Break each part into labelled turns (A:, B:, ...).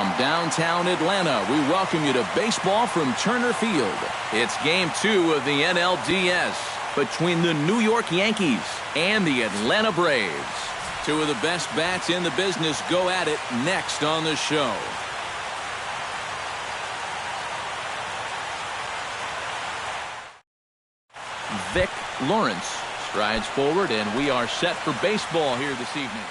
A: From downtown Atlanta, we welcome you to baseball from Turner Field. It's Game 2 of the NLDS between the New York Yankees and the Atlanta Braves. Two of the best bats in the business go at it next on the show. Vic Lawrence strides forward, and we are set for baseball here this evening.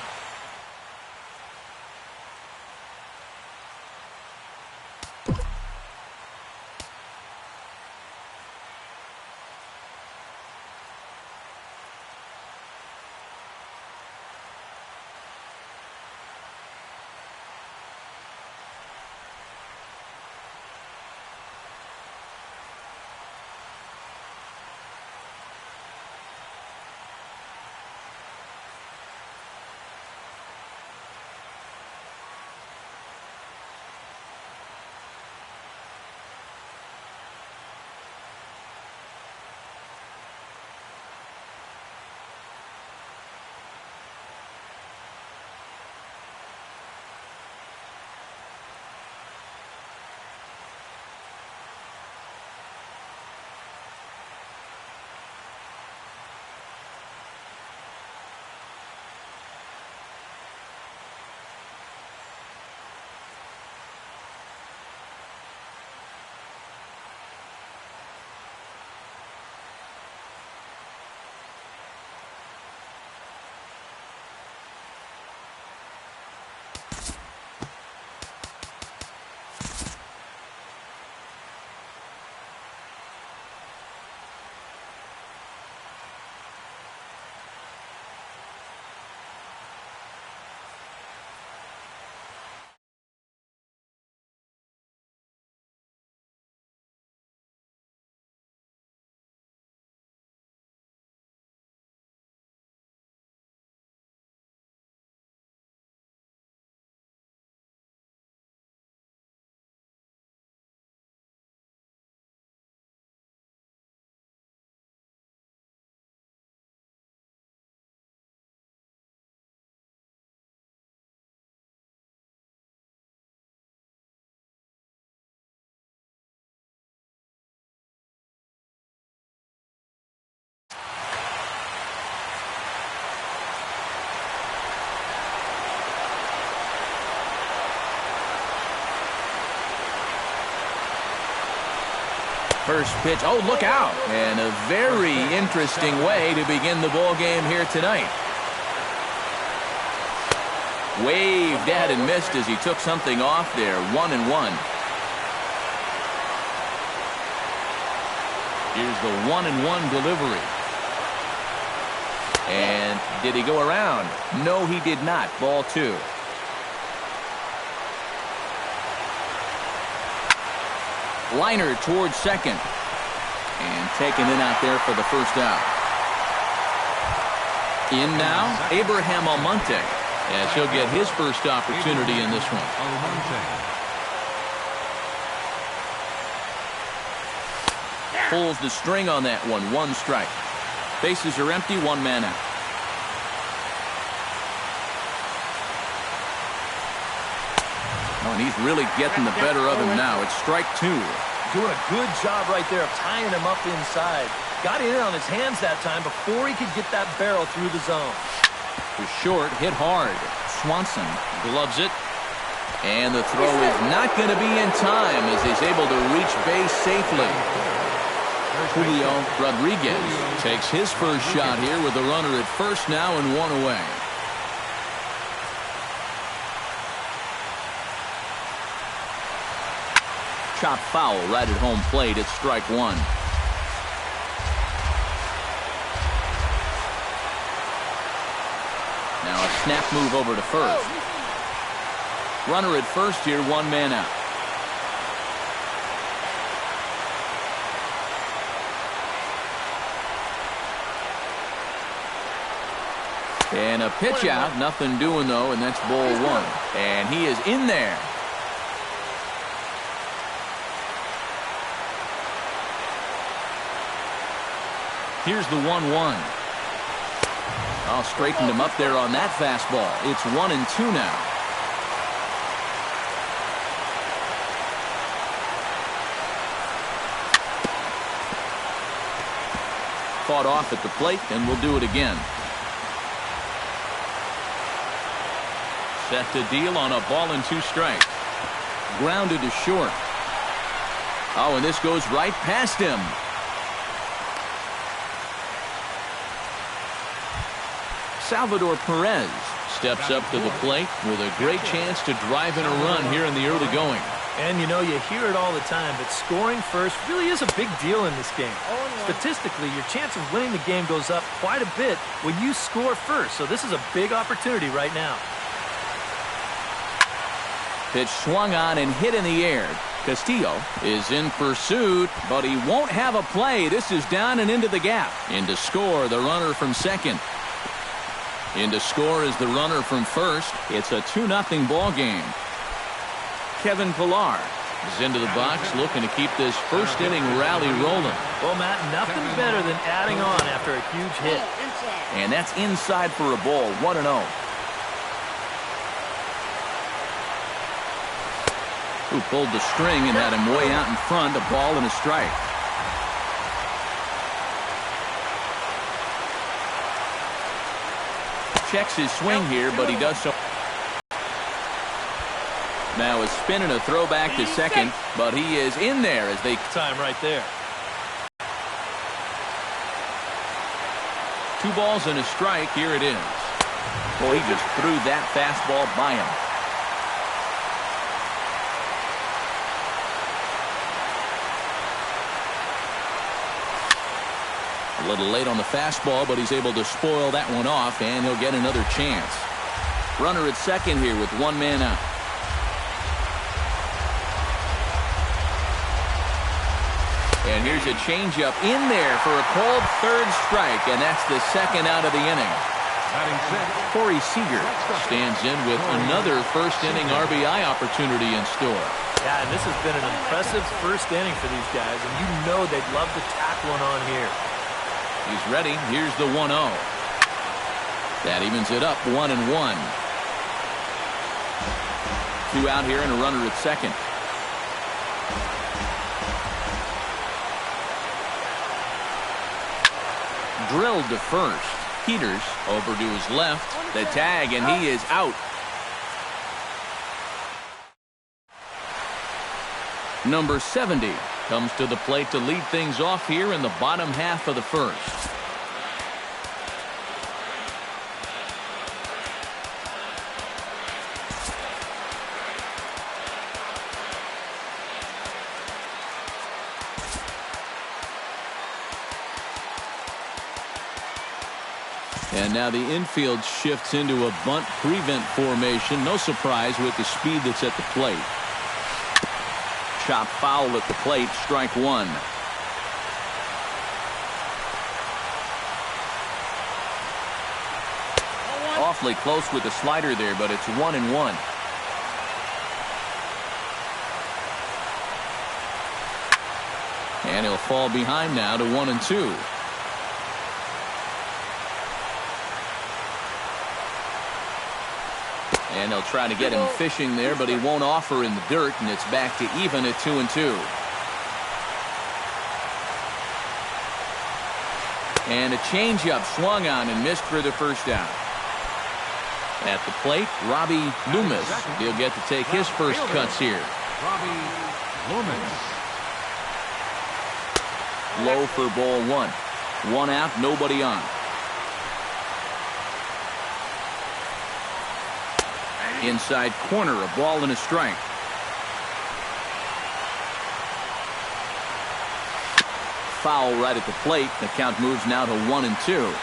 A: First pitch. Oh, look out. And a very interesting way to begin the ball game here tonight. Waved at and missed as he took something off there. 1-1. Here's the 1-1 delivery. And did he go around? No, he did not. Ball 2. Liner towards second. And taken in out there for the first out. In now, Abraham Almonte, as he'll get his first opportunity in this one. Pulls the string on that one. 1 strike. Bases are empty. 1 man out. Oh, and he's really getting the better of him now. It's strike 2.
B: Doing a good job right there of tying him up inside. Got in on his hands that time before he could get that barrel through the zone.
A: Was short, hit hard. Swanson gloves it. And the throw is not going to be in time as he's able to reach base safely. Julio Rodriguez takes his first shot here with the runner at first now and 1 away. Chop foul right at home plate. It's strike 1. Now a snap move over to first. Runner at first here. 1 man out. And a pitch out. Nothing doing though, and that's ball 1. And he is in there. Here's the 1-1. Oh, straightened him up there on that fastball. It's 1-2 now. fought off at the plate and will do it again. Set to deal on a ball and 2 strikes. Grounded to short. Oh, and this goes right past him. Salvador Perez steps up to the plate with a great chance to drive in a run here in the early going.
B: And, you know, you hear it all the time, but scoring first really is a big deal in this game. Statistically, your chance of winning the game goes up quite a bit when you score first. So this is a big opportunity right now.
A: Pitch swung on and hit in the air. Castillo is in pursuit, but he won't have a play. This is down and into the gap. In to score, the runner from second. In to score is the runner from first. It's a 2-0 ball game. Kevin Pillar is into the box looking to keep this first inning rally rolling.
B: Well, Matt, nothing better than adding on after a huge hit.
A: And that's inside for a ball, 1-0. Who pulled the string and had him way out in front, a ball and a strike. Checks his swing here, but he does so. Now a spin and a throw back to second, but he is in there as they
B: time right there.
A: 2 balls and a strike. Here it is. Boy, he just threw that fastball by him. A little late on the fastball, but he's able to spoil that one off, and he'll get another chance. Runner at second here with 1 man out. And here's a changeup in there for a called 3rd strike, and that's the 2nd out of the inning. Corey Seager stands in with another first-inning RBI opportunity in store.
B: Yeah, and this has been an impressive first inning for these guys, and you know they'd love to tack one on here.
A: He's ready. Here's the 1-0. That evens it up 1-1. 2 out here and a runner at second. Drilled to first. Peters over to his left. The tag, and he is out. Number 70 comes to the plate to lead things off here in the bottom half of the first. And now the infield shifts into a bunt prevent formation. No surprise with the speed that's at the plate. Chop foul at the plate, strike 1. Awfully close with the slider there, but it's 1-1. And he'll fall behind now to 1-2. And they'll try to get him fishing there, but he won't offer in the dirt, and it's back to even at 2-2. And a changeup swung on and missed for the first out. At the plate, Robbie Loomis. He'll get to take his first cuts here.
C: Robbie Loomis.
A: Low for ball 1. 1 out, nobody on. Inside corner, a ball and a strike. Foul right at the plate. The count moves now to 1-2.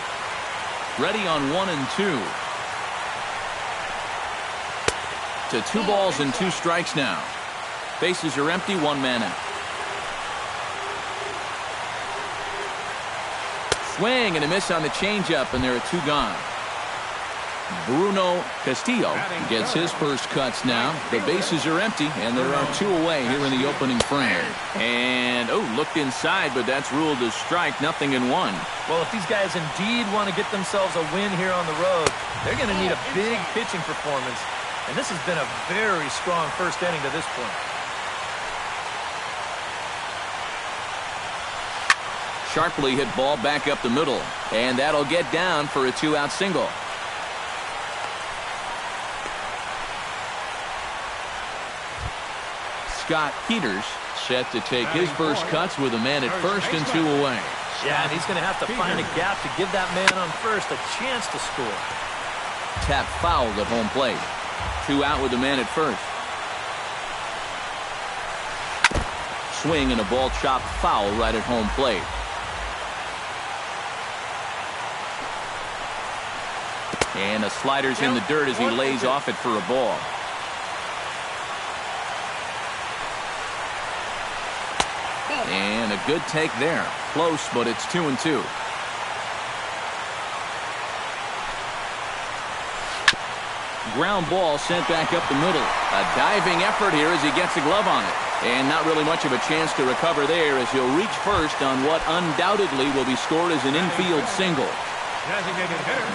A: Ready on 1-2. To 2 balls and 2 strikes now. Bases are empty, 1 man out. Swing and a miss on the changeup, and there are 2 gone. Bruno Castillo gets his first cuts now. The bases are empty, and there are 2 away here in the opening frame. And, looked inside, but that's ruled as strike, nothing in 1.
B: Well, if these guys indeed want to get themselves a win here on the road, they're going to need a big pitching performance. And this has been a very strong first inning to this point.
A: sharply hit ball back up the middle. And that'll get down for a 2-out single. Scott Peters set to take his first cuts with a man at first and 2 away.
B: Yeah, and he's going to have to find a gap to give that man on first a chance to score.
A: Tap fouled at home plate. 2 out with the man at first. Swing and a ball chopped foul right at home plate. And a slider's in the dirt as he lays off it for a ball. And a good take there. Close, but it's 2-2. Ground ball sent back up the middle. A diving effort here as he gets a glove on it. And not really much of a chance to recover there as he'll reach first on what undoubtedly will be scored as an infield single.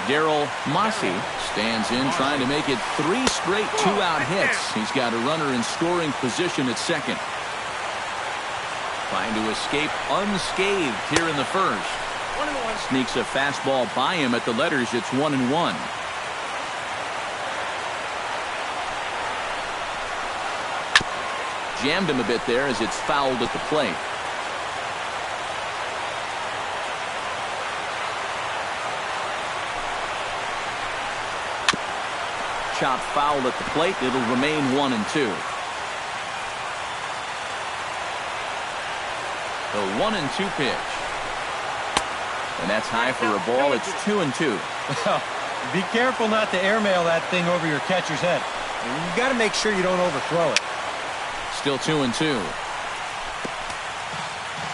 A: Daryl Mossy stands in trying to make it 3 straight 2-out hits. He's got a runner in scoring position at second. Trying to escape unscathed here in the first. Sneaks a fastball by him at the letters. It's 1-1. Jammed him a bit there as it's fouled at the plate. Chopped foul at the plate. It'll remain 1-2. The 1-2 pitch. And that's high for a ball. It's 2-2.
D: Be careful not to airmail that thing over your catcher's head. You got to make sure you don't overthrow it.
A: Still 2-2.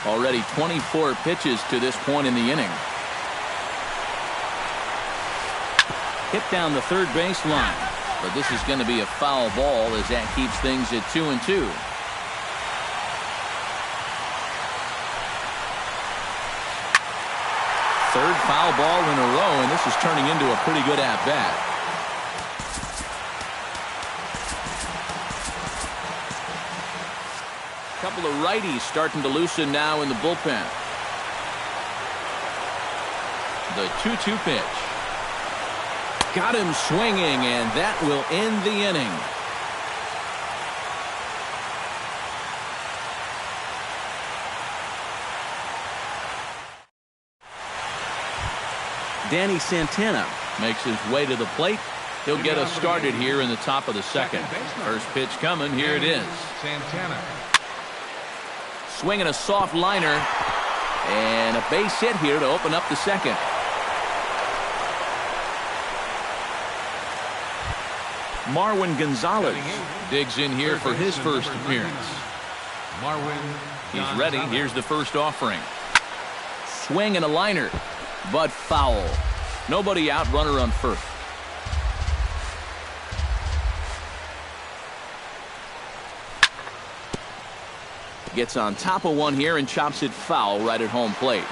A: Already 24 pitches to this point in the inning. Hit down the third base line. But this is going to be a foul ball as that keeps things at 2-2. Third foul ball in a row, and this is turning into a pretty good at-bat. Couple of righties starting to loosen now in the bullpen. The 2-2 pitch. Got him swinging, and that will end the inning. Danny Santana makes his way to the plate. He'll get us started here in the top of the second. First pitch coming. Here it is.
C: Santana.
A: Swinging a soft liner. And a base hit here to open up the second. Marwin Gonzalez digs in here for his first appearance. He's ready. Here's the first offering. Swing and a liner. But foul. Nobody out, runner on first. Gets on top of one here and chops it foul right at home plate.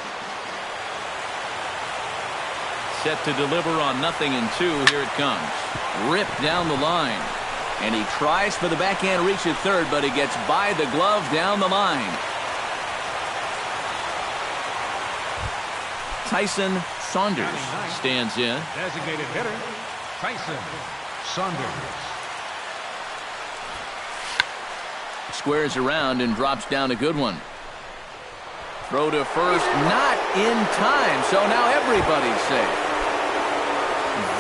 A: Set to deliver on 0-2. Here it comes. Ripped down the line. And he tries for the backhand reach at third, but he gets by the glove down the line. Tyson Saunders stands in.
C: Designated hitter, Tyson Saunders.
A: Squares around and drops down a good one. Throw to first, not in time, so now everybody's safe.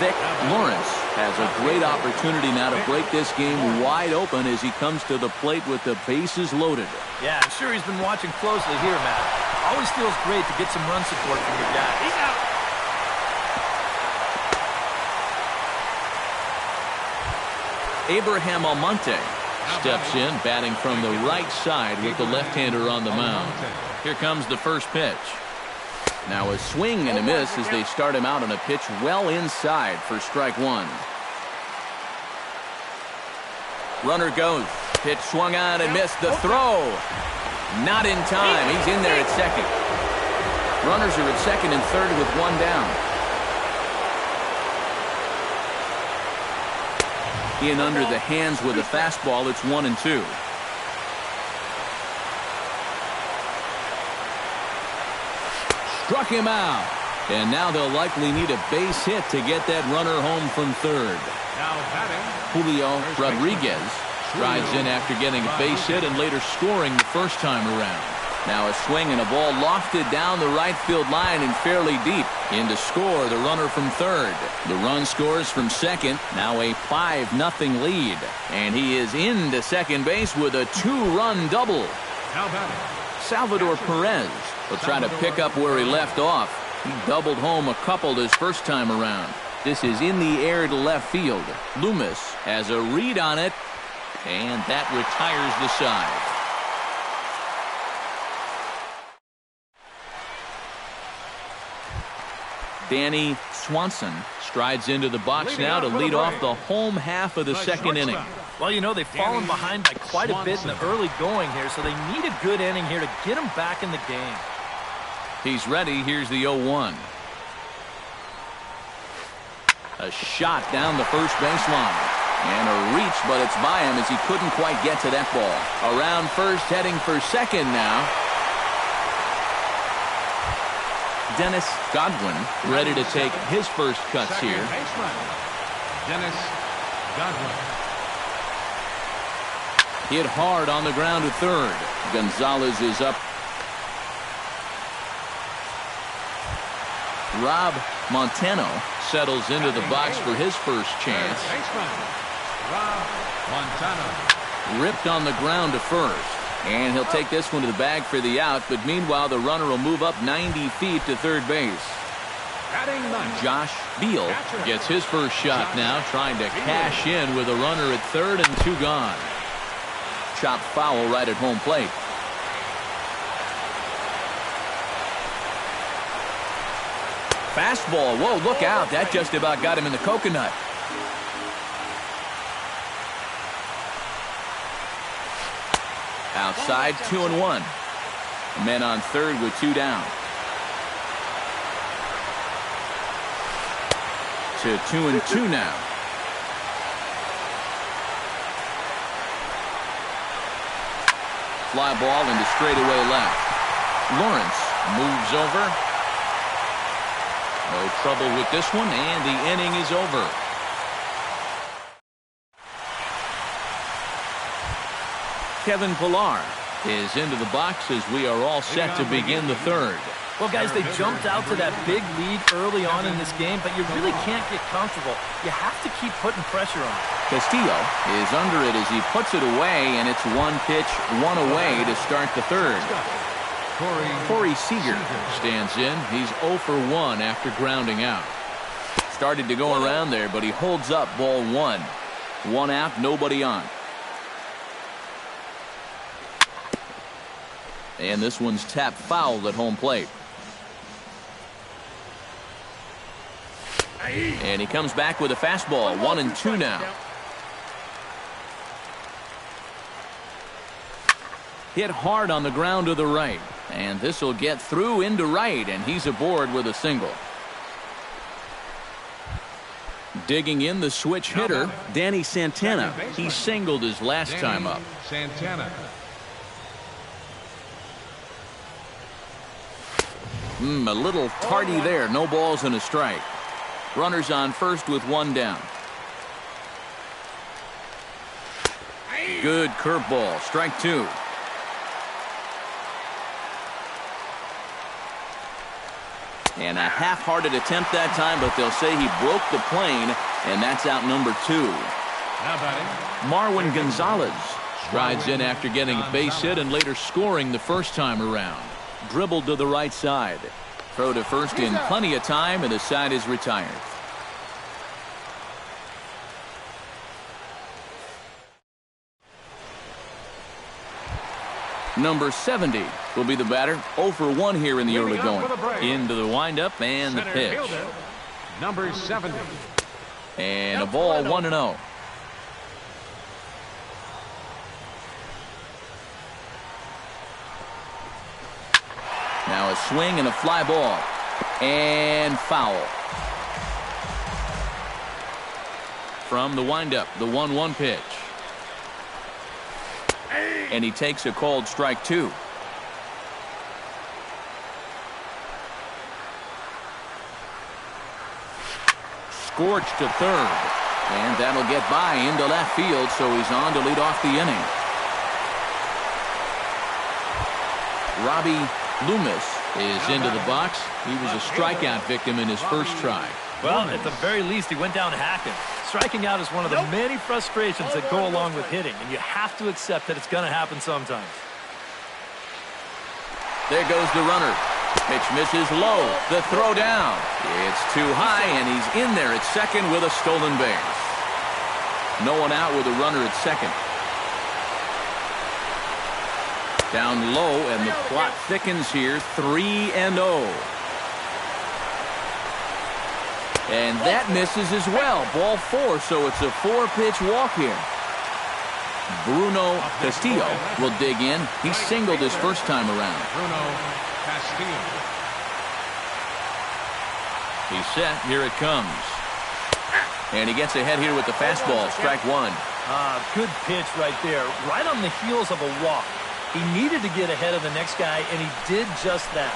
A: Vic Lawrence has a great opportunity now to break this game wide open as he comes to the plate with the bases loaded.
B: Yeah, I'm sure he's been watching closely here, Matt. Always feels great to get some run support from your guys. He's out.
A: Abraham Almonte steps in, batting from the right side with the left-hander on the mound. Here comes the first pitch. Now a swing and a miss as they start him out on a pitch well inside for strike one. Runner goes. Pitch swung on and missed. The throw. Not in time. He's in there at second. Runners are at second and third with one down. In under the hands with a fastball. It's 1-2. struck him out. And now they'll likely need a base hit to get that runner home from third.
C: Now batting,
A: Julio Rodriguez strides in after getting a base hit and later scoring the first time around. Now a swing and a ball lofted down the right field line and fairly deep. In to score the runner from third. The run scores from second. Now a 5-0 lead. And he is into second base with a 2-run double.
C: now batting,
A: Salvador Perez will try to pick up where he left off. He doubled home a couple his first time around. This is in the air to left field. Loomis has a read on it, and that retires the side. Danny Swanson strides into the box now to lead off the home half of the second inning.
B: Well, you know, they've fallen behind by quite a bit in the early going here, so they need a good inning here to get them back in the game.
A: He's ready. Here's the 0-1. A shot down the first baseline. And a reach, but it's by him as he couldn't quite get to that ball. Around first, heading for second now. Dennis Godwin ready to take his first cuts
C: second
A: here.
C: baseman, Dennis Godwin.
A: Hit hard on the ground to third. Gonzalez is up. Rob Montano settles into the box for his first chance.
C: Third baseman, Rob Montano.
A: Ripped on the ground to first. And he'll take this one to the bag for the out, but meanwhile the runner will move up 90 feet to third base.
C: Batting ninth,
A: Josh Beal gets his first shot now, trying to cash in with a runner at third and 2 gone. Chopped foul right at home plate. Fastball. Whoa, look out. That just about got him in the coconut. Outside, 2-1. Men on third with 2 down. To 2-2 now. Fly ball into straightaway left. Lawrence moves over. No trouble with this one, and the inning is over. Kevin Pillar is into the box as we are all set to begin the third.
B: Well, guys, they jumped out to that big lead early on in this game, but you really can't get comfortable. You have to keep putting pressure on.
A: Castillo is under it as he puts it away, and it's 1 pitch, 1 away to start the third. Corey Seager stands in. He's 0 for 1 after grounding out. Started to go around there, but he holds up ball 1. 1 out, nobody on. And this one's tapped foul at home plate. And he comes back with a fastball. 1-2 now. Hit hard on the ground to the right. And this will get through into right, and he's aboard with a single. Digging in the switch hitter, Danny Santana. He singled his last time up.
C: Santana.
A: A little tardy there. No balls and a strike. Runners on first with 1 down. Good curveball. Strike 2. And a half-hearted attempt that time, but they'll say he broke the plane, and that's out number 2.
C: Now batting,
A: Marwin Gonzalez strides in after getting a base hit and later scoring the first time around. Dribbled to the right side. Throw to first in plenty of time, and the side is retired. Number 70 will be the batter. 0 for 1 here in the early going. Into the windup and the
C: center
A: pitch.
C: fielder, number 70.
A: And a ball 1-0. Now a swing and a fly ball. And foul. From the windup, the 1-1 pitch. And he takes a called strike 2. scorched to third. And that'll get by into left field, so he's on to lead off the inning. Robbie Loomis is into the box. He was a strikeout victim in his first try.
B: Well, at the very least, he went down hacking. Striking out is one of the many frustrations that go along with hitting, and you have to accept that it's going to happen sometimes.
A: There goes the runner. Pitch misses low. The throw down. It's too high, and he's in there at second with a stolen base. No one out with a runner at second. Down low, and the plot thickens here. 3-0. And that misses as well. Ball 4, so it's a 4-pitch walk here. Bruno Castillo will dig in. He singled his first time around.
C: Bruno Castillo.
A: He's set. Here it comes. And he gets ahead here with the fastball. Strike one.
B: Good pitch right there. Right on the heels of a walk. He needed to get ahead of the next guy, and he did just that.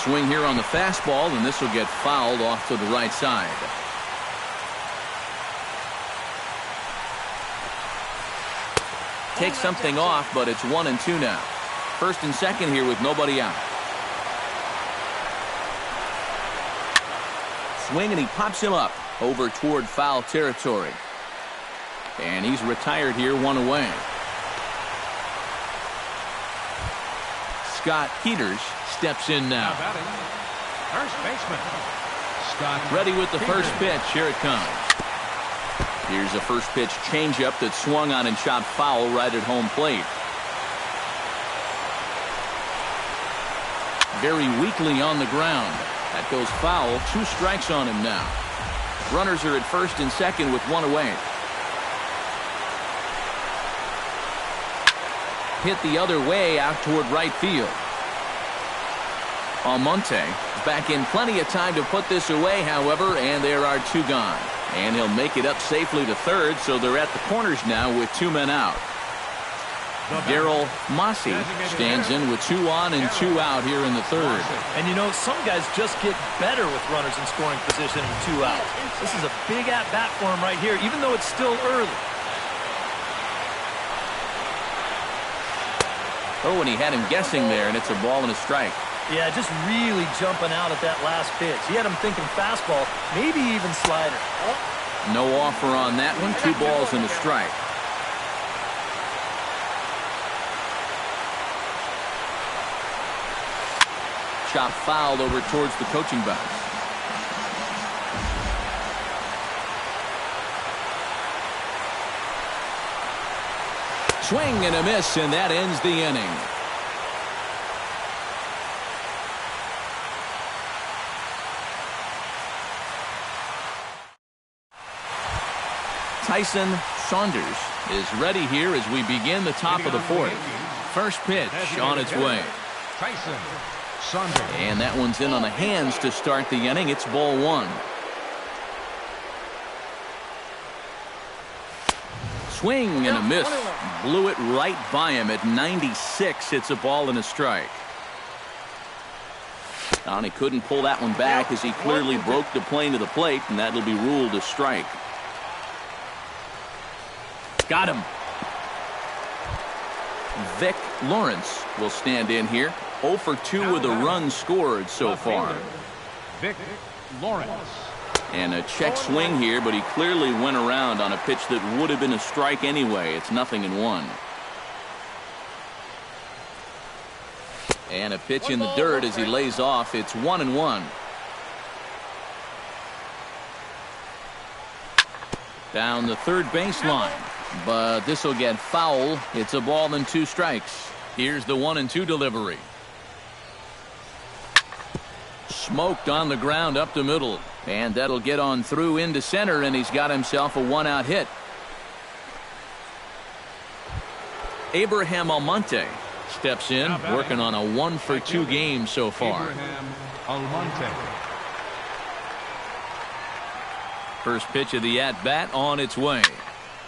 A: Swing here on the fastball, and this will get fouled off to the right side. Takes something off, but it's 1-2 now. First and second here with nobody out. Swing, and he pops him up over toward foul territory. And he's retired here, 1 away. Scott Peters steps in now.
C: First baseman Scott.
A: Ready with the first pitch. Here it comes. Here's a first pitch changeup that swung on and shot foul right at home plate. Very weakly on the ground. That goes foul. 2 strikes on him now. Runners are at first and second with 1 away. Hit the other way out toward right field. Almonte back in plenty of time to put this away, however, and there are 2 gone. And he'll make it up safely to third, so they're at the corners now with 2 men out. Daryl Massey stands in with 2 on and 2 out here in the third.
B: And you know, some guys just get better with runners in scoring position and 2 out. This is a big at-bat for him right here, even though it's still early.
A: Oh, and he had him guessing there, and it's a ball and a strike.
B: Yeah, just really jumping out at that last pitch. He had him thinking fastball, maybe even slider.
A: No offer on that one. 2 balls and a strike. Chop fouled over towards the coaching box. Swing and a miss, and that ends the inning. Tyson Saunders is ready here as we begin the top of the 4th. First pitch on its way.
C: Tyson Saunders.
A: And that one's in on the hands to start the inning. It's ball 1. Swing and a miss. Blew it right by him at 96. It's a ball and a strike. And he couldn't pull that one back as he clearly broke the plane to the plate, and that'll be ruled a strike. Got him. Vic Lawrence will stand in here. 0 for 2 with a run scored so far.
C: Vic Lawrence.
A: And a check swing here, but he clearly went around on a pitch that would have been a strike anyway. It's 0-1. And a pitch in the dirt as he lays off. It's 1-1. Down the third baseline. But this will get foul. It's a ball and 2 strikes. Here's the 1-2 delivery. Smoked on the ground up the middle. And that'll get on through into center, and he's got himself a 1-out hit. Abraham Almonte steps in, working on a 1 for 2 game so far.
C: Abraham Almonte.
A: First pitch of the at-bat on its way.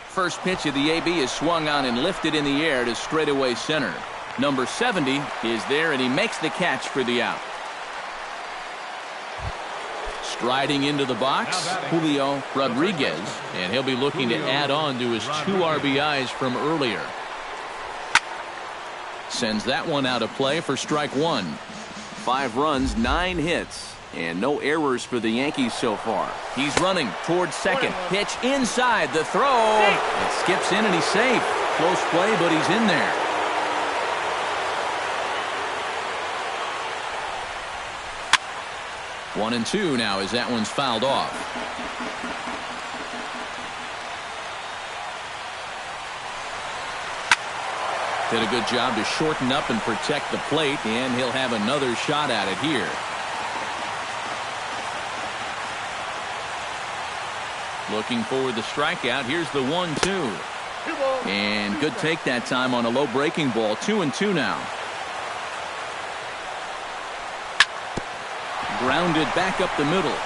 A: First pitch of the AB is swung on and lifted in the air to straightaway center. Number 70 is there, and he makes the catch for the out. Riding into the box, Julio Rodriguez, and he'll be looking to add on to his 2 RBIs from earlier. Sends that one out of play for strike 1. 5 runs, 9 hits, and no errors for the Yankees so far. He's running towards second. Pitch inside. The throw. It skips in and he's safe. Close play, but he's in there. One and two now as that one's fouled off. Did a good job to shorten up and protect the plate, and he'll have another shot at it here. Looking for the strikeout. Here's the 1-2. And good take that time on a low breaking ball. 2-2 now. Grounded back up the middle.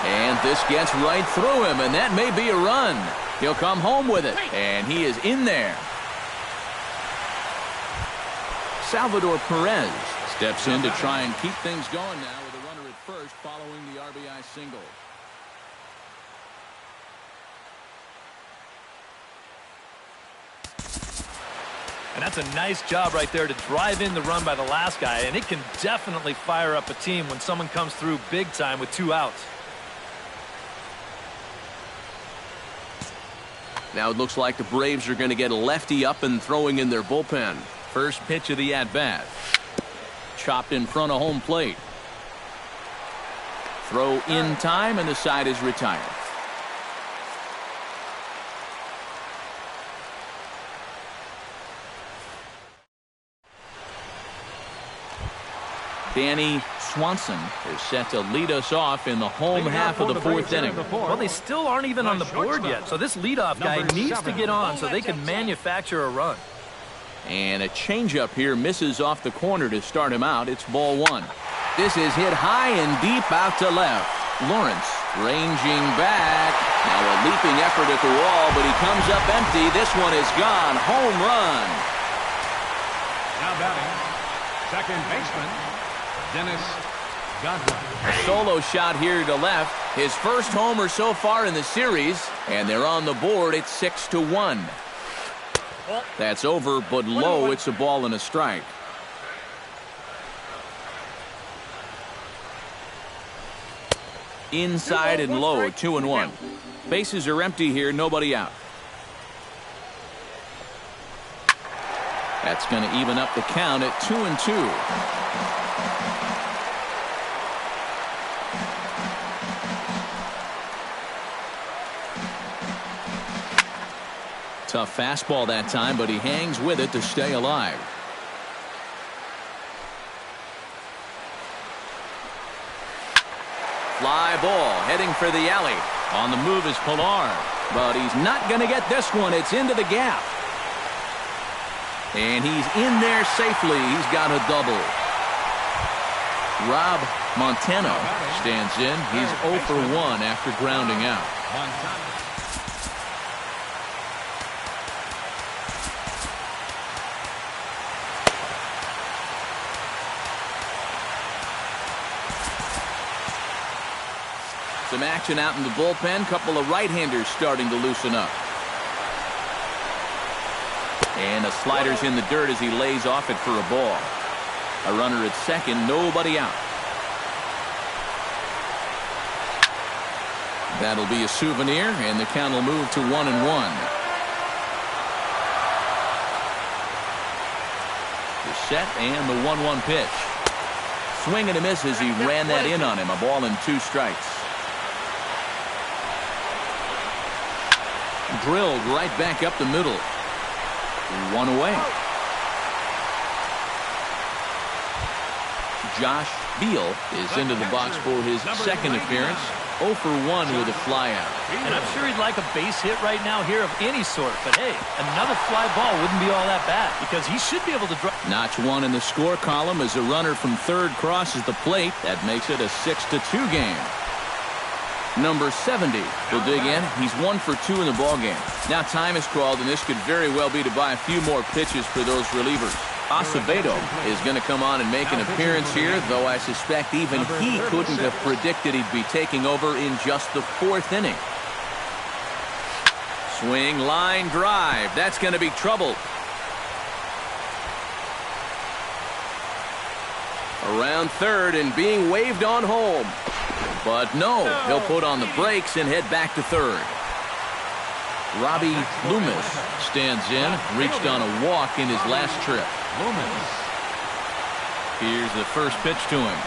A: And this gets right through him, and that may be a run. He'll come home with it, and he is in there. Salvador Perez steps in to try and keep things going now with a runner at first following the RBI single.
B: And that's a nice job right there to drive in the run by the last guy, and it can definitely fire up a team when someone comes through big time with 2 outs.
A: Now it looks like the Braves are going to get a lefty up and throwing in their bullpen. First pitch of the at-bat. Chopped in front of home plate. Throw in time, and the side is retired. Danny Swanson is set to lead us off in the home half of the 4th inning.
B: Well, they still aren't even on the board yet, so this leadoff guy needs to get on so they can manufacture a run.
A: And a changeup here misses off the corner to start him out. It's ball 1. This is hit high and deep out to left. Lawrence ranging back. Now a leaping effort at the wall, but he comes up empty. This one is gone. Home run.
C: Now batting, second baseman, Dennis Godwin.
A: A solo shot here to left. His first homer so far in the series, and they're on the board at 6-1. That's over, but low. It's a ball and a strike. Inside and low, 2-1. Bases are empty here, nobody out. That's going to even up the count at 2-2. Tough fastball that time, but he hangs with it to stay alive. Fly ball heading for the alley. On the move is Pilar, but he's not going to get this one. It's into the gap. And he's in there safely. He's got a double. Rob Montano stands in. He's 0 for 1 after grounding out. Some action out in the bullpen. Couple of right-handers starting to loosen up. And the slider's in the dirt as he lays off it for a ball. A runner at second, nobody out. That'll be a souvenir, and the count will move to 1-1. The set and the 1-1 pitch. Swing and a miss as he ran that in on him. A ball and 2 strikes. Drilled right back up the middle. 1 away. Josh Beal is into the box for his second appearance. 0 for 1 with a flyout.
B: And I'm sure he'd like a base hit right now here of any sort. But hey, another fly ball wouldn't be all that bad because he should be able to drive.
A: Notch 1 in the score column as a runner from third crosses the plate. That makes it a 6-2 game. Number 70 will dig in. He's 1 for 2 in the ballgame. Now time is called, and this could very well be to buy a few more pitches for those relievers. Acevedo is going to come on and make an appearance here, though I suspect even he couldn't have predicted he'd be taking over in just the 4th inning. Swing, line drive. That's going to be trouble. Around third and being waved on home. But no, he'll put on the brakes and head back to third. Robbie Loomis stands in, reached on a walk in his last trip.
C: Loomis.
A: Here's the first pitch to him.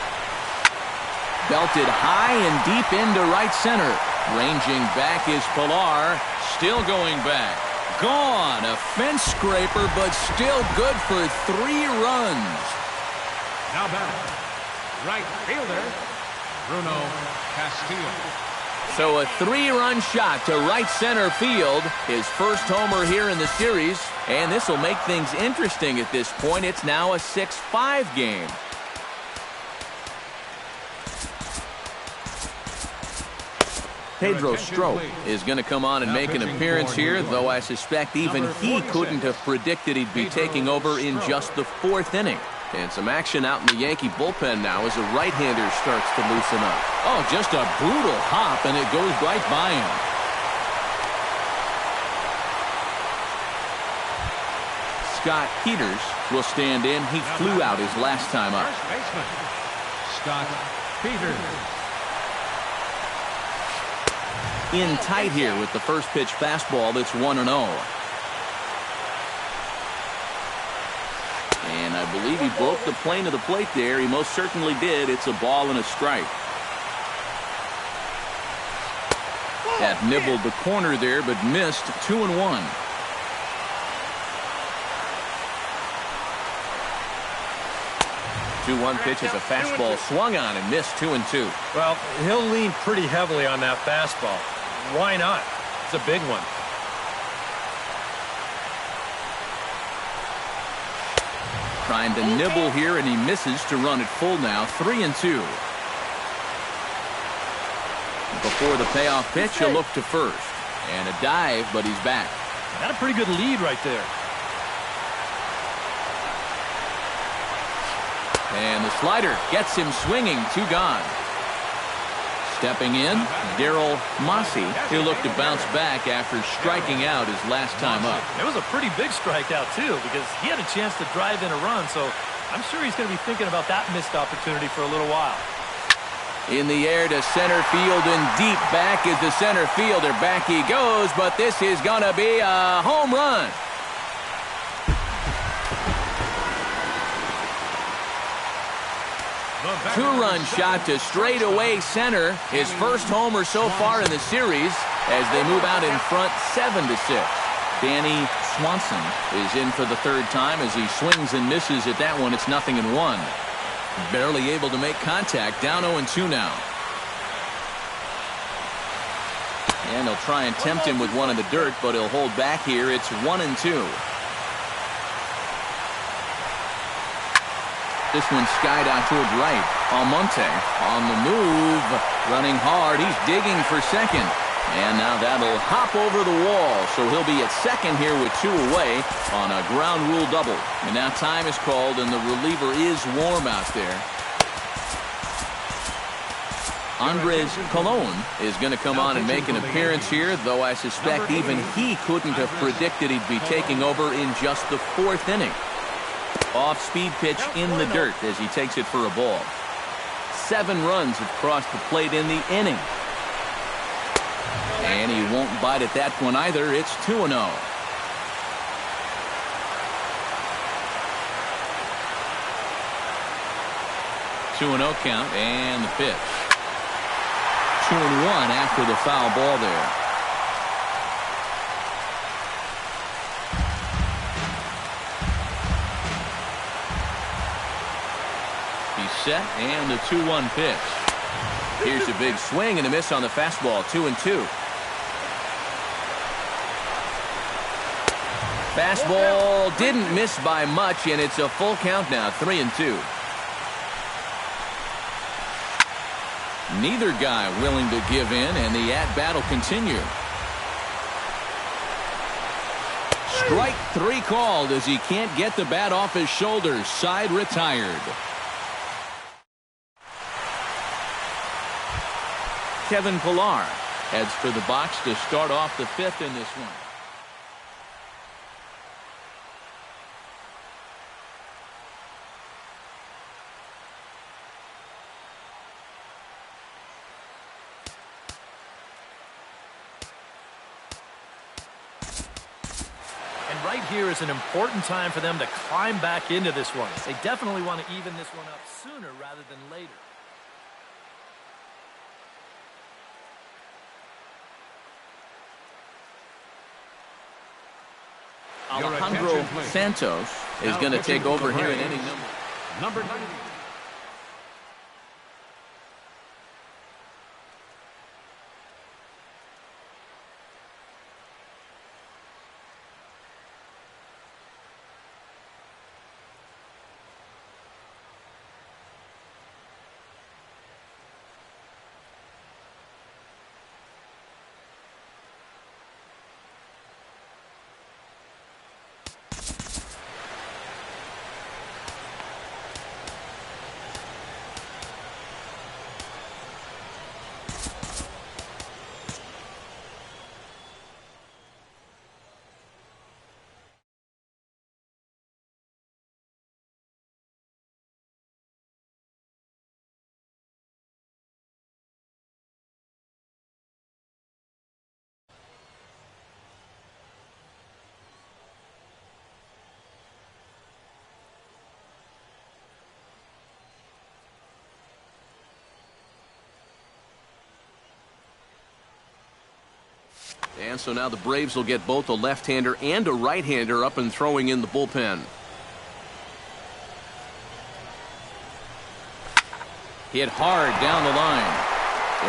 A: Belted high and deep into right center. Ranging back is Pilar. Still going back. Gone. A fence scraper, but still good for 3 runs.
C: Now batting, right fielder, Bruno Castillo.
A: So a 3-run shot to right center field. His first homer here in the series. And this will make things interesting at this point. It's now a 6-5 game. Pedro Strop is going to come on and make an appearance here, though I suspect even he couldn't have predicted he'd be taking over in just the 4th inning. And some action out in the Yankee bullpen now as a right-hander starts to loosen up. Oh, just a brutal hop, and it goes right by him. Scott Peters will stand in. He flew out his last time up.
C: First baseman, Scott Peters.
A: In tight here with the first pitch fastball that's 1-0. And I believe he broke the plane of the plate there. He most certainly did. It's a ball and a strike. That nibbled the corner there, but missed. 2-1. 2-1 pitch is a fastball swung on and missed. 2-2.
D: Well, he'll lean pretty heavily on that fastball. Why not? It's a big one.
A: Trying to nibble here, and he misses to run it full now. 3-2. Before the payoff pitch, he'll look to first. And a dive, but he's back.
B: Got a pretty good lead right there.
A: And the slider gets him swinging. 2 gone. Stepping in, Daryl Massey. He'll look to bounce back after striking out his last time up.
B: It was a pretty big strikeout, too, because he had a chance to drive in a run, so I'm sure he's going to be thinking about that missed opportunity for a little while.
A: In the air to center field, and deep back is the center fielder. Back he goes, but this is going to be a home run. Two-run shot to straightaway center. His first homer so far in the series as they move out in front 7-6. Danny Swanson is in for the 3rd time as he swings and misses at that one. It's 0-1. Barely able to make contact. Down 0-2 now. And they'll try and tempt him with one in the dirt, but he'll hold back here. It's 1-2. This one's skied out toward right. Almonte on the move, running hard. He's digging for second. And now that'll hop over the wall. So he'll be at second here with 2 away on a ground rule double. And now time is called, and the reliever is warm out there. Andres Colon is going to come on and make an appearance here, though I suspect even he couldn't have predicted he'd be taking over in just the 4th inning. Off-speed pitch in the dirt as he takes it for a ball. 7 runs have crossed the plate in the inning. And he won't bite at that one either. It's 2-0. Count, and the pitch. 2-1 after the foul ball there. Set, and the 2-1 pitch. Here's a big swing and a miss on the fastball. 2-2. Fastball didn't miss by much, and it's a full count now. 3-2. Neither guy willing to give in, and the at-bat will continue. Strike 3 called as he can't get the bat off his shoulders. Side retired. Kevin Pillar heads for the box to start off the 5th in this one.
B: And right here is an important time for them to climb back into this one. They definitely want to even this one up sooner rather than later.
A: Alejandro Santos is going to take over here in inning
C: number 90.
A: And so now the Braves will get both a left-hander and a right-hander up and throwing in the bullpen. Hit hard down the line.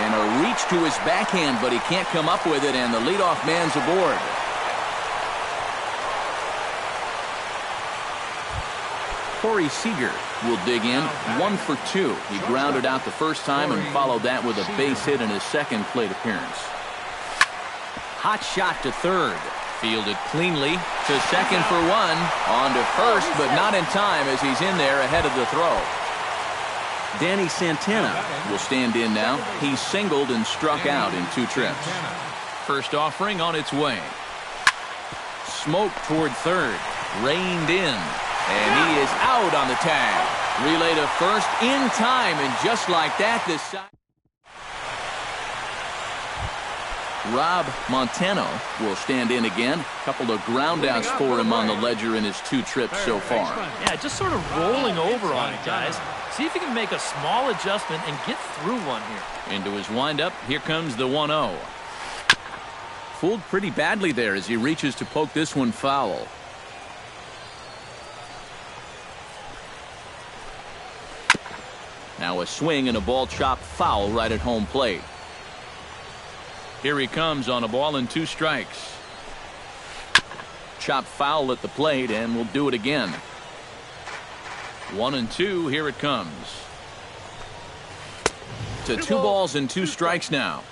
A: And a reach to his backhand, but he can't come up with it, and the leadoff man's aboard. Corey Seager will dig in, 1 for 2. He grounded out the first time and followed that with a base hit in his second plate appearance. Hot shot to third. Fielded cleanly to second for 1. On to first, but not in time as he's in there ahead of the throw. Danny Santana will stand in now. He's singled and struck out in 2 trips. First offering on its way. Smoke toward third. Reined in. And he is out on the tag. Relay to first in time, and just like that, this side. Rob Montano will stand in again. A couple of groundouts for him on the ledger in his 2 trips so far.
B: Yeah, just sort of rolling over on it, guys. See if he can make a small adjustment and get through one here.
A: Into his windup, here comes the 1-0. Fooled pretty badly there as he reaches to poke this one foul. Now a swing and a ball chopped foul right at home plate. Here he comes on a ball and 2 strikes. Chopped foul at the plate, and we'll do it again. 1-2, here it comes. To 2 balls and 2 strikes now.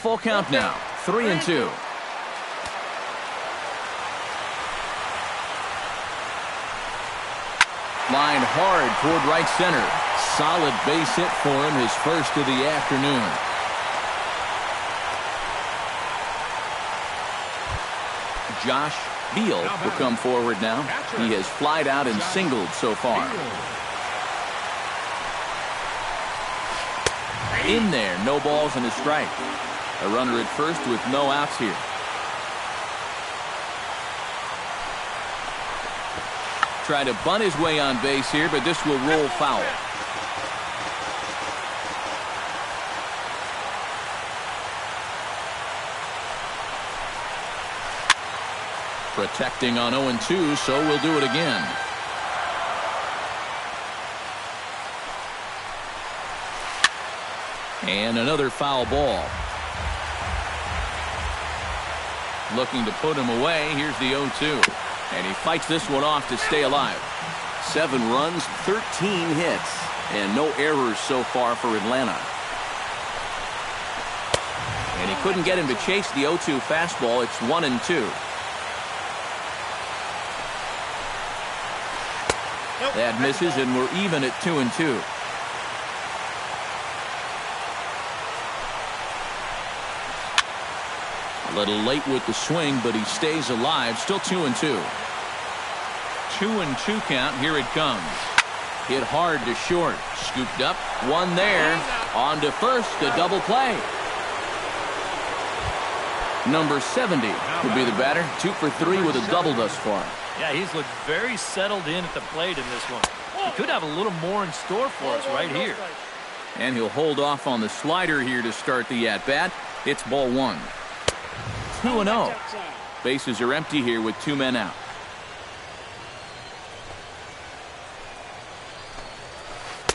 A: Full count now, 3-2. Line hard toward right center. Solid base hit for him, his first of the afternoon. Josh Beal will come forward now. He has flied out and singled so far. In there, no balls and a strike. A runner at first with no outs here. Try to bunt his way on base here, but this will roll foul. Protecting on 0-2, so we'll do it again. And another foul ball. Looking to put him away. Here's the 0-2. And he fights this one off to stay alive. 7 runs, 13 hits, and no errors so far for Atlanta. And he couldn't get him to chase the 0-2 fastball. It's 1-2. That misses, and we're even at 2-2. A little late with the swing, but he stays alive. Still 2-2. 2-2 count. Here it comes. Hit hard to short. Scooped up. One there. On to first. A double play. Number 70 would be the batter. 2 for 3 with a double thus far.
B: Yeah, he's looked very settled in at the plate in this one. He could have a little more in store for us right here.
A: And he'll hold off on the slider here to start the at-bat. It's ball 1. 2-0. Bases are empty here with 2 men out.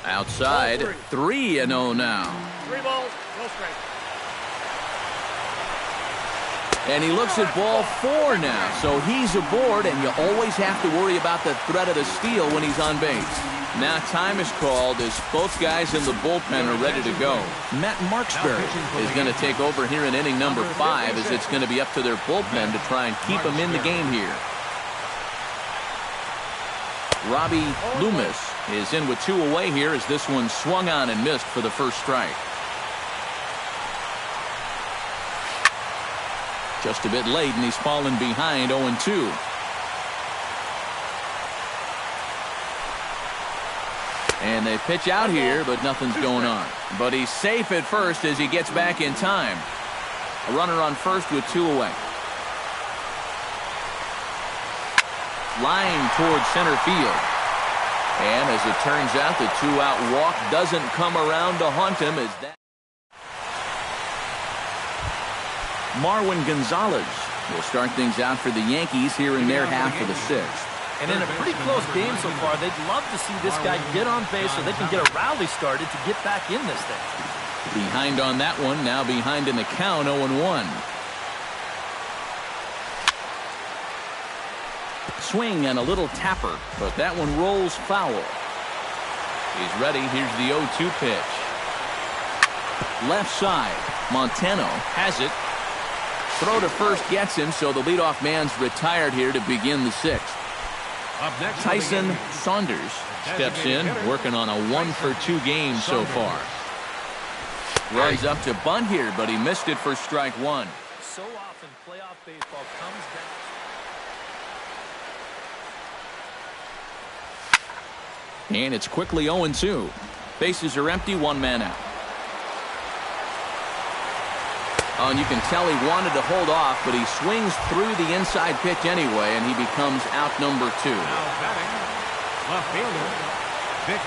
A: Outside, 3-0 now.
E: 3 balls, no strikes.
A: And he looks at ball 4 now, so he's aboard, and you always have to worry about the threat of the steal when he's on base. Now time is called as both guys in the bullpen are ready to go. Matt Marksberry is going to take over here in inning number 5, as it's going to be up to their bullpen to try and keep him in the game here. Robbie Loomis is in with 2 away here as this one swung on and missed for the first strike. Just a bit late, and he's fallen behind 0-2. And they pitch out here, but nothing's going on. But he's safe at first as he gets back in time. A runner on first with 2 away. Line towards center field. And as it turns out, the 2-out walk doesn't come around to haunt him as that. Marwin Gonzalez will start things out for the Yankees here in their half of the 6th.
B: And in a pretty close game so far, they'd love to see this guy get on base so they can get a rally started to get back in this thing.
A: Behind on that one, now behind in the count, 0-1. Swing and a little tapper, but that one rolls foul. He's ready. Here's the 0-2 pitch. Left side. Montano has it. Throw to first gets him, so the leadoff man's retired here to begin the 6th. Tyson Saunders steps in, working on a 1-for-2 game so far. Runs up to bunt here, but he missed it for strike 1.
B: So often playoff baseball comes down.
A: And it's quickly 0-2. Bases are empty, 1 man out. Oh, and you can tell he wanted to hold off, but he swings through the inside pitch anyway, and he becomes out number 2.
C: Now batting, left fielder, Dick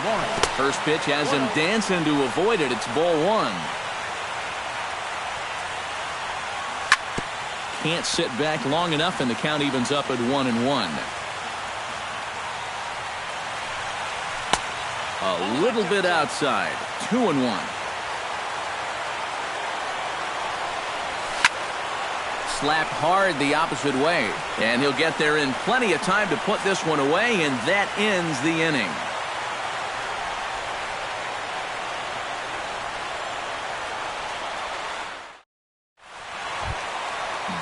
C: Lawrence.
A: First pitch has him dancing to avoid it. It's ball 1. Can't sit back long enough, and the count evens up at 1-1. A little bit outside. 2-1. Slapped hard the opposite way, and he'll get there in plenty of time to put this one away, and that ends the inning.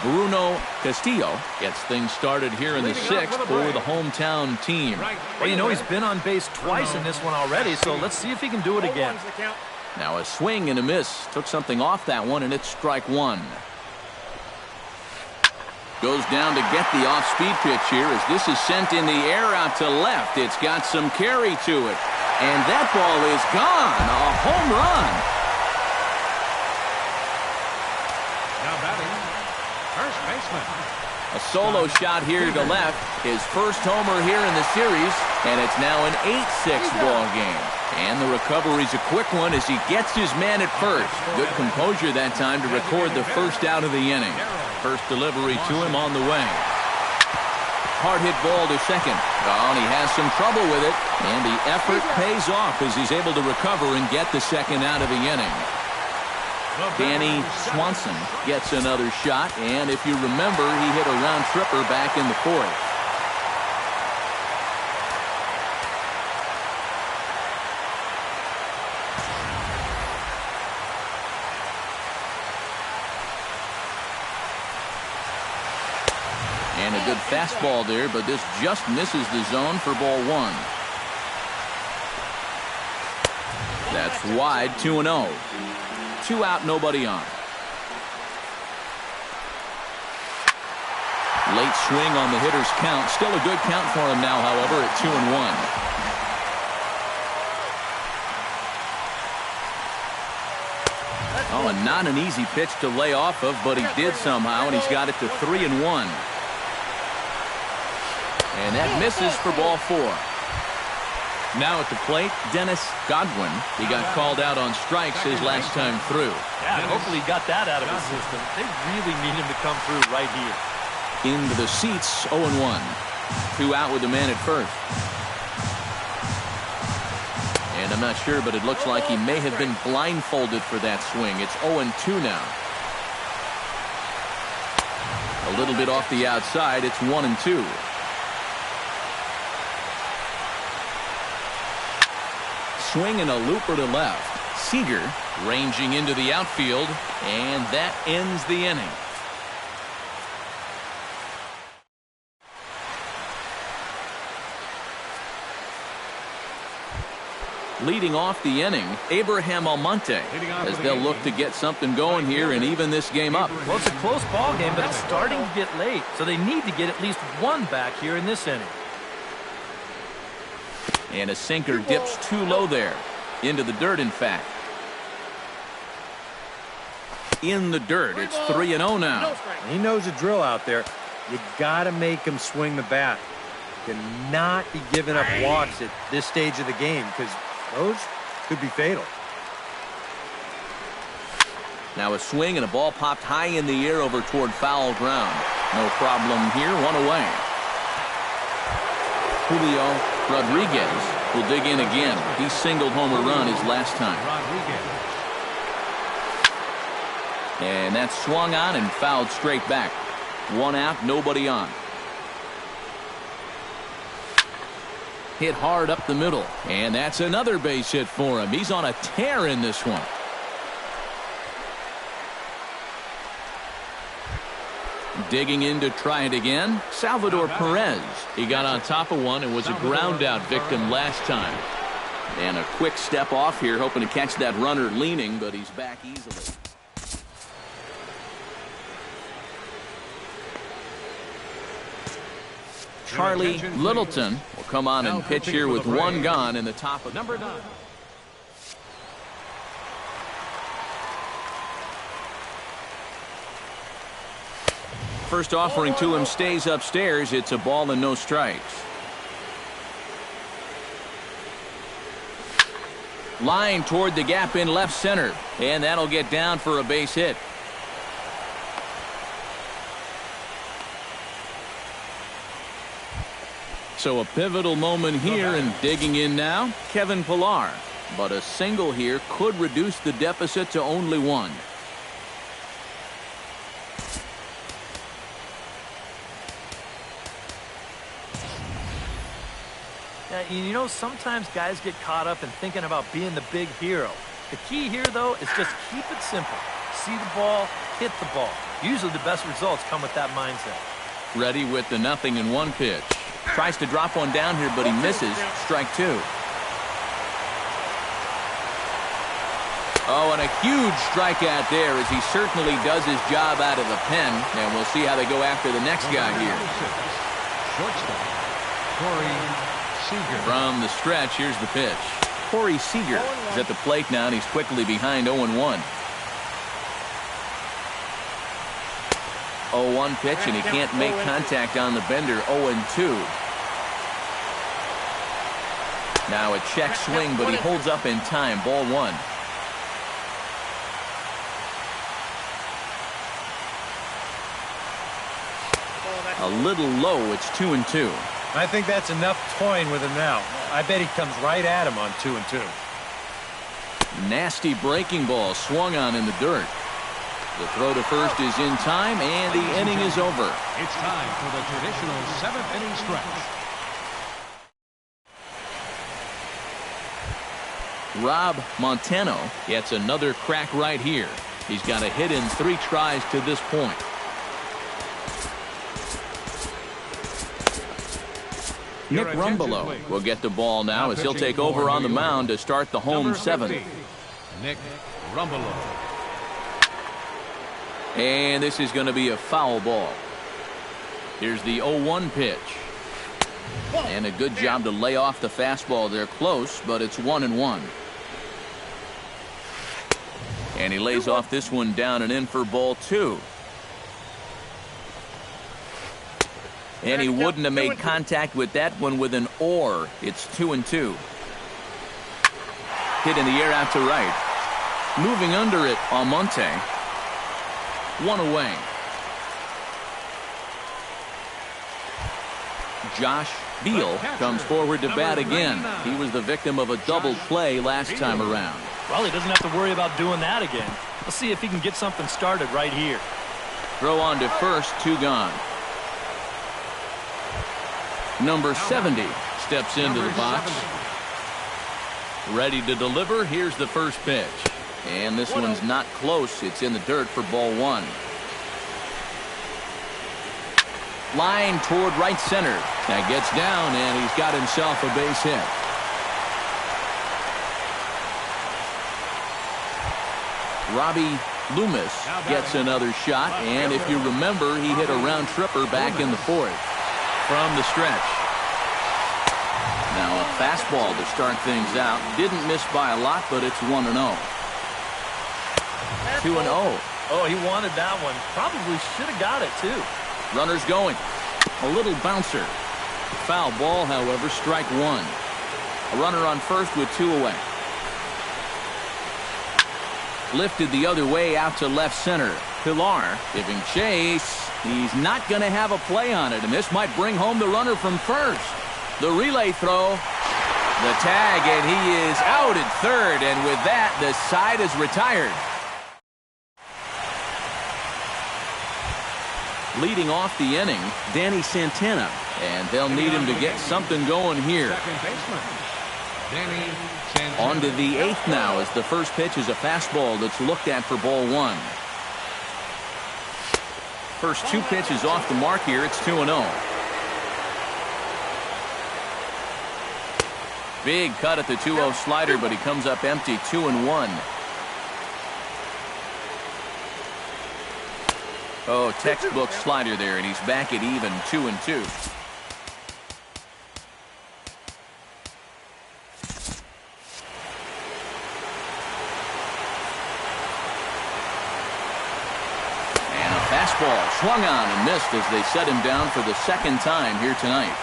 A: Bruno Castillo gets things started here in the 6th for the hometown team.
B: Well, you know, he's been on base twice in this one already, so let's see if he can do it again.
A: Now a swing and a miss. Took something off that one, and it's strike 1. Goes down to get the off-speed pitch here as this is sent in the air out to left. It's got some carry to it. And that ball is gone. A home run.
C: Now batting, first baseman.
A: A solo shot here to left. His first homer here in the series. And it's now an 8-6 ball game. And the recovery's a quick one as he gets his man at first. Good composure that time to record the first out of the inning. First delivery to him on the way. Hard hit ball to second. Oh, and he has some trouble with it. And the effort pays off as he's able to recover and get the second out of the inning. Danny Swanson gets another shot. And if you remember, he hit a round tripper back in the 4th. fastball there, but this just misses the zone for ball one. That's wide, 2-0. 2 out, nobody on. Late swing on the hitter's count. Still a good count for him now, however, at 2-1. Oh, and not an easy pitch to lay off of, but he did somehow, and he's got it to 3-1. And that misses for ball four. Now at the plate, Dennis Godwin. He got called out on strikes his last time through.
B: Yeah, hopefully he got that out of his system. They really need him to come through right here.
A: Into the seats, 0-1. 2 out with the man at first. And I'm not sure, but it looks like he may have been blindfolded for that swing. It's 0-2 now. A little bit off the outside. It's 1-2. Swing and a looper to left. Seager ranging into the outfield, and that ends the inning. Leading off the inning, Abraham Almonte, as they'll look to get something going here and even this game up.
B: Well, it's a close ball game, but it's starting to get late, so they need to get at least one back here in this inning.
A: And a sinker dips too low there. Into the dirt, in fact. In the dirt. It's 3-0 now.
D: He knows the drill out there. You got to make him swing the bat. Cannot be giving up walks at this stage of the game, because those could be fatal.
A: Now a swing and a ball popped high in the air over toward foul ground. No problem here. 1 away. Julio Rodriguez will dig in again. He singled home a run his last time. And that's swung on and fouled straight back. 1 out, nobody on. Hit hard up the middle. And that's another base hit for him. He's on a tear in this one. Digging in to try it again, Salvador Perez. He got on top of one and was a ground out victim last time. And a quick step off here, hoping to catch that runner leaning, but he's back easily. Charlie Littleton will come on and pitch here with 1 gone in the top of
C: number 9.
A: First offering to him stays upstairs. It's a ball and no strikes. Line toward the gap in left center, and that'll get down for a base hit. So a pivotal moment here, and digging in now, Kevin Pillar. But a single here could reduce the deficit to only 1.
B: You know, sometimes guys get caught up in thinking about being the big hero. The key here, though, is just keep it simple. See the ball, hit the ball. Usually the best results come with that mindset.
A: Ready with the 0-1 pitch. Tries to drop one down here, but he misses. Strike 2. Oh, and a huge strikeout there as he certainly does his job out of the pen. And we'll see how they go after the next guy here.
C: Shortstop, Corey Seager.
A: From the stretch, here's the pitch. Corey Seager is at the plate now, and he's quickly behind 0-1. 0-1 pitch, and he can't make contact on the bender. 0-2. Now a check swing, but he holds up in time. Ball 1. A little low. It's 2-2.
D: I think that's enough toying with him now. I bet he comes right at him on 2-2.
A: Nasty breaking ball swung on in the dirt. The throw to first is in time, and the inning is over.
C: It's time for the traditional 7th inning stretch.
A: Rob Montano gets another crack right here. He's got a hit in 3 tries to this point. Nick Rumbelow will get the ball now as he'll take over on the mound to start the home seventh.
C: Nick Rumbelow.
A: And this is going to be a foul ball. Here's the 0-1 pitch. And a good job to lay off the fastball. They're close, but it's 1-1. And he lays off this one down and in for ball 2. And he wouldn't have made contact with that one with an or. It's 2-2. Hit in the air out to right. Moving under it, Almonte. 1 away. Josh Beal comes forward to bat again. He was the victim of a double play last time around.
B: Well, he doesn't have to worry about doing that again. Let's see if he can get something started right here.
A: Throw on to first, 2 gone. Number 70 steps into the box. Ready to deliver. Here's the first pitch. And this one's not close. It's in the dirt for ball 1. Line toward right center. That gets down, and he's got himself a base hit. Robbie Loomis gets another shot, and if you remember, he hit a round tripper back in the 4th from the stretch. Now a fastball to start things out. Didn't miss by a lot, but it's 1-0. 2-0.
B: Oh, he wanted that one. Probably should have got it, too.
A: Runners going. A little bouncer. Foul ball, however, strike 1. A runner on first with 2 away. Lifted the other way out to left center. Pilar giving chase. He's not going to have a play on it, and this might bring home the runner from first. The relay throw. The tag, and he is out at third, and with that, the side is retired. Leading off the inning, Danny Santana, and they'll need him to get something going here.
C: Second baseman, Danny Santana.
A: On to the 8th now as the first pitch is a fastball that's looked at for ball 1. First 2 pitches off the mark here. It's 2-0. Big cut at the 2-0 slider, but he comes up empty. 2-1. Oh, textbook slider there, and he's back at even. 2-2. And a fastball swung on and missed as they set him down for the second time here tonight.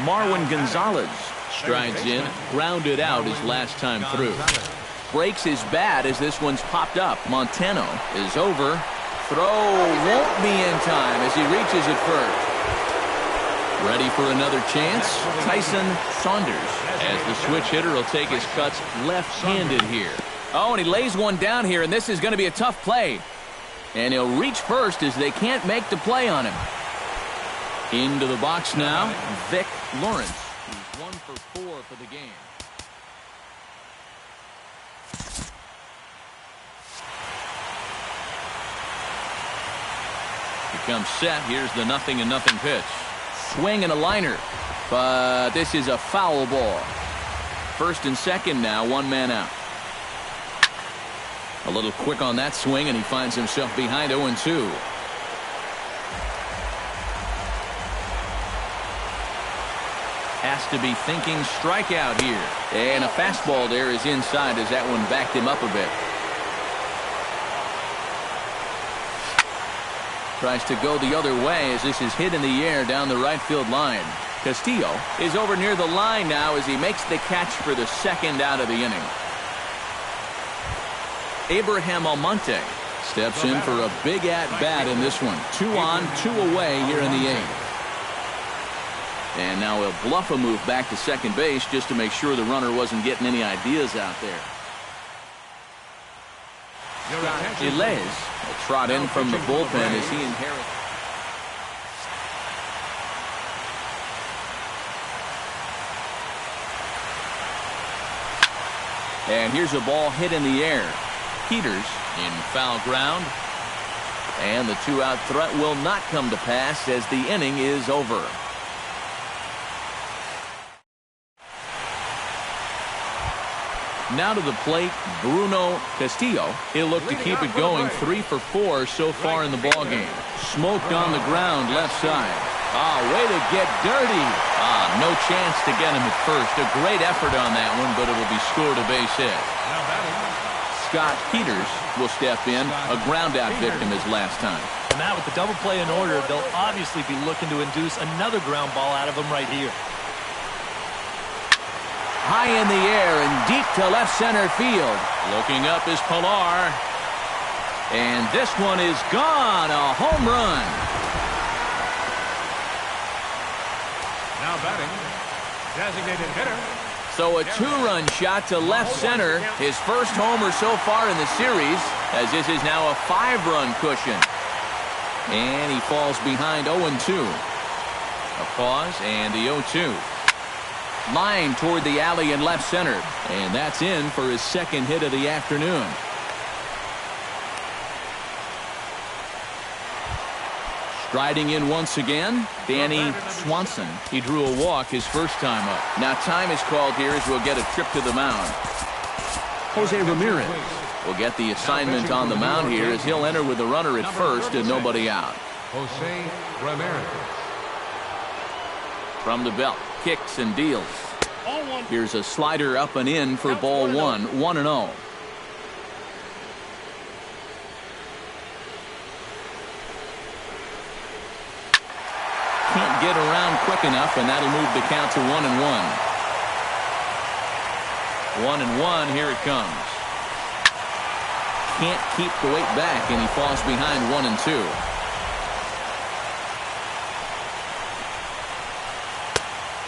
A: Marwin Gonzalez strides in, grounded out his last time through. Breaks his bat as this one's popped up. Montano is over. Throw won't be in time as he reaches it first. Ready for another chance? Tyson Saunders, as the switch hitter, will take his cuts left-handed here. Oh, and he lays one down here, and this is going to be a tough play. And he'll reach first as they can't make the play on him. Into the box now, Vic Lawrence, who's 1 for 4 for the game. Comes set. Here's the 0-0 pitch. Swing and a liner, but this is a foul ball. First and second now, 1 man out. A little quick on that swing, and he finds himself behind 0-2. Has to be thinking strikeout here. And a fastball there is inside as that one backed him up a bit. Tries to go the other way as this is hit in the air down the right field line. Castillo is over near the line now as he makes the catch for the second out of the inning. Abraham Almonte steps in for a big at-bat in this one. 2 on, 2 away here in the 8th. And now he'll bluff a move back to second base just to make sure the runner wasn't getting any ideas out there. Ilez will trot in from the bullpen as he inherits. And here's a ball hit in the air. Peters in foul ground. And the 2-out threat will not come to pass as the inning is over. Now to the plate, Bruno Castillo. He'll look to keep it going. 3 for 4 so far in the ballgame. Smoked on the ground left side. Way to get dirty. No chance to get him at first. A great effort on that one, but it'll be scored a base hit. Scott Peters will step in. A ground-out victim his last time.
B: And now with the double play in order, they'll obviously be looking to induce another ground ball out of him right here.
A: High in the air and deep to left center field. Looking up is Pilar. And this one is gone. A home run.
C: Now batting, designated hitter.
A: So a 2-run shot to left center. His first homer so far in the series, as this is now a 5-run cushion. And he falls behind 0-2. A pause and the 0-2. Line toward the alley in left center. And that's in for his second hit of the afternoon. Striding in once again, Danny Swanson. He drew a walk his first time up. Now time is called here as we'll get a trip to the mound. Jose Ramirez will get the assignment on the mound here as he'll enter with a runner at first and nobody out.
C: Jose Ramirez.
A: From the belt, kicks and deals. Here's a slider up and in for ball 1, 1-0. Can't get around quick enough, and that'll move the count to 1-1. 1-1, here it comes. Can't keep the weight back, and he falls behind 1-2.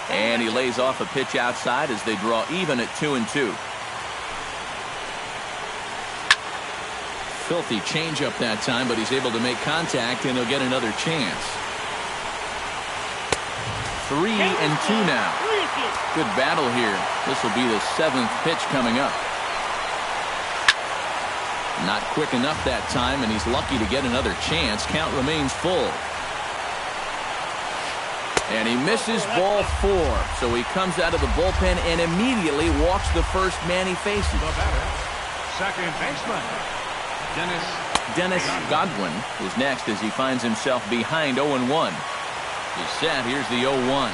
A: And he lays off a pitch outside as they draw even at 2-2. Filthy changeup that time, but he's able to make contact, and he'll get another chance. 3-2 now. Good battle here. This will be the 7th pitch coming up. Not quick enough that time, and he's lucky to get another chance. Count remains full. And he misses ball 4. So he comes out of the bullpen and immediately walks the first man he faces.
C: The batter, second baseman,
A: Dennis Godwin is next as he finds himself behind 0-1. He's set. Here's the 0-1.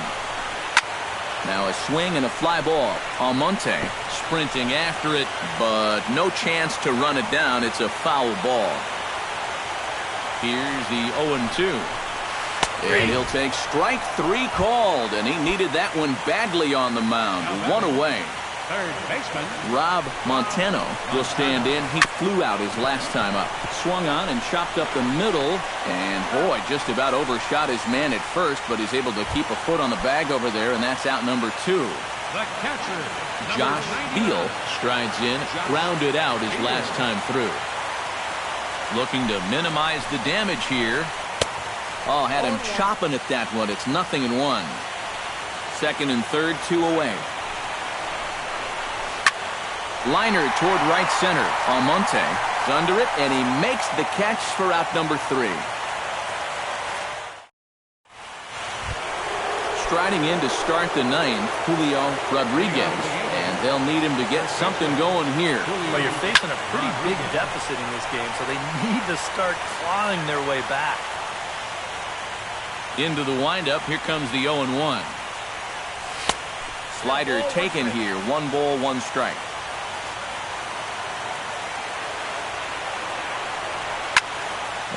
A: Now a swing and a fly ball. Almonte sprinting after it, but no chance to run it down. It's a foul ball. Here's the 0-2. And he'll take strike 3 called, and he needed that one badly on the mound. 1 away.
C: third baseman,
A: Rob Montano will stand in. He flew out his last time up. Swung on and chopped up the middle. And boy, just about overshot his man at first, but he's able to keep a foot on the bag over there, and that's out number 2.
C: the catcher,
A: Josh Beal strides in, grounded out his last time through. Looking to minimize the damage here. Oh, had him chopping at that one. It's 0-1. Second and third, 2 away. Liner toward right center. Almonte is under it, and he makes the catch for out number 3. Striding in to start the 9th, Julio Rodriguez, and they'll need him to get something going here.
B: Well, you're facing a pretty big deficit in this game, so they need to start clawing their way back.
A: Into the windup, here comes the 0-1. Slider taken here, 1 ball, 1 strike.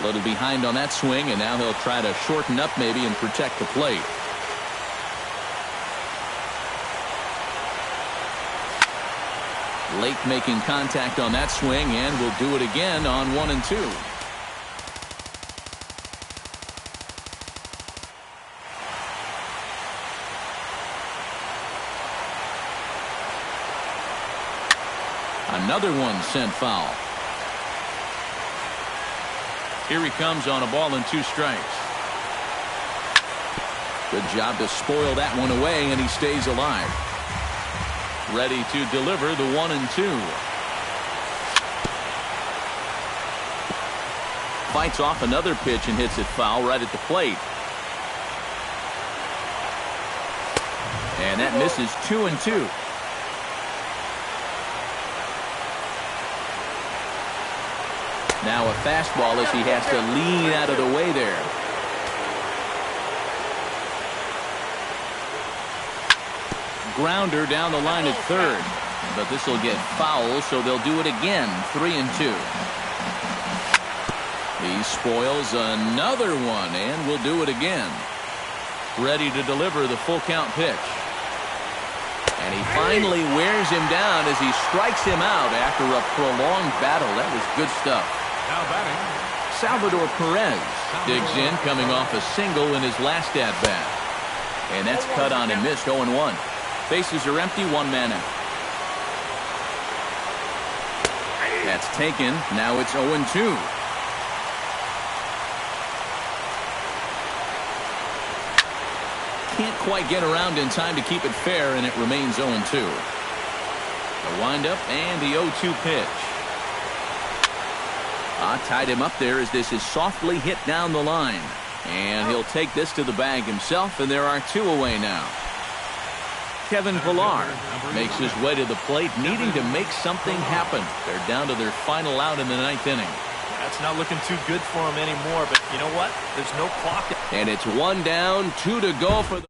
A: A little behind on that swing, and now he'll try to shorten up maybe and protect the plate. Late making contact on that swing, and will do it again on 1 and 2. Another one sent foul. Here he comes on a ball and 2 strikes. Good job to spoil that one away, and he stays alive. Ready to deliver the 1 and 2. Fights off another pitch and hits it foul right at the plate. And that misses 2 and 2. Now a fastball as he has to lean out of the way there. Grounder down the line at third. But this will get foul, so they'll do it again. 3-2. He spoils another one, and will do it again. Ready to deliver the full count pitch. And he finally wears him down as he strikes him out after a prolonged battle. That was good stuff.
C: Now batting,
A: Salvador Perez digs in, coming off a single in his last at-bat. And that's cut on and missed. 0-1. Bases are empty, one man out. That's taken. Now it's 0-2. Can't quite get around in time to keep it fair, and it remains 0-2. The windup and the 0-2 pitch. Tied him up there as this is softly hit down the line. And he'll take this to the bag himself, and there are two away now. Kevin Pillar makes his way to the plate, needing to make something happen. They're down to their final out in the ninth inning.
B: That's not looking too good for him anymore, but you know what? There's no clock.
A: And it's one down, two to go for the...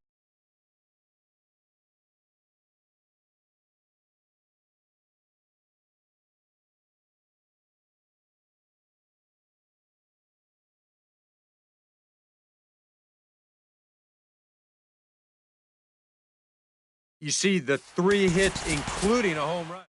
D: You see the 3 hits, including a home run.